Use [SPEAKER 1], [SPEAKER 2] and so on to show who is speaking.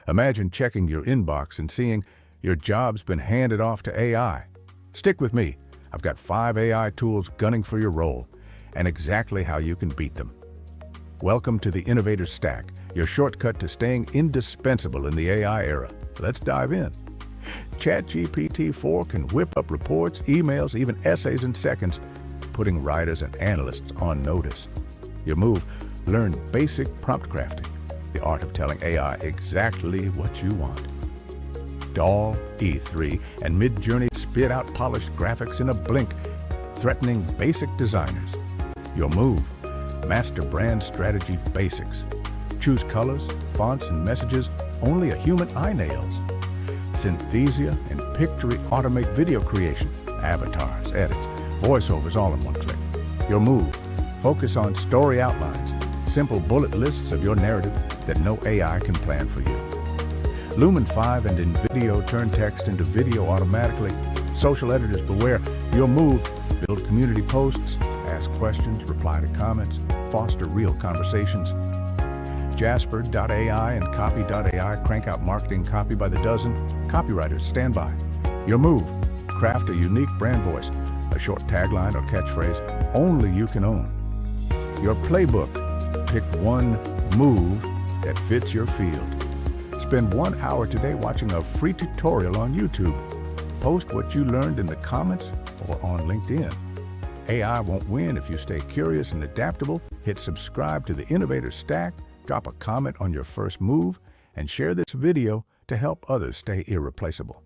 [SPEAKER 1] Imagine checking your inbox and seeing your job's been handed off to AI. Stick with me. I've got 5 AI tools gunning for your role and exactly how you can beat them. Welcome to the Innovator Stack, your shortcut to staying indispensable in the AI era. Let's dive in. Chatgpt 4 can whip up reports, emails, even essays in seconds, putting writers and analysts on notice. Your move, learn basic prompt crafting, the art of telling AI exactly what you want. DALL, E3, and Midjourney spit out polished graphics in a blink, threatening basic designers. Your move, master brand strategy basics. Choose colors, fonts, and messages only a human eye nails. Synthesia and Pictory automate video creation, avatars, edits, voiceovers all in one click. Your move, focus on story outlines, simple bullet lists of your narrative that no AI can plan for you. Lumen 5 and InVideo turn text into video automatically. Social editors beware. Your move, build community posts, ask questions, reply to comments, foster real conversations. Jasper.ai and Copy.ai crank out marketing copy by the dozen. Copywriters stand by. Your move, craft a unique brand voice, a short tagline or catchphrase only you can own. Your playbook, pick one move that fits your field. Spend 1 hour today watching a free tutorial on YouTube. Post what you learned in the comments or on LinkedIn. AI won't win if you stay curious and adaptable. Hit subscribe to the Innovator Stack, drop a comment on your first move, and share this video to help others stay irreplaceable.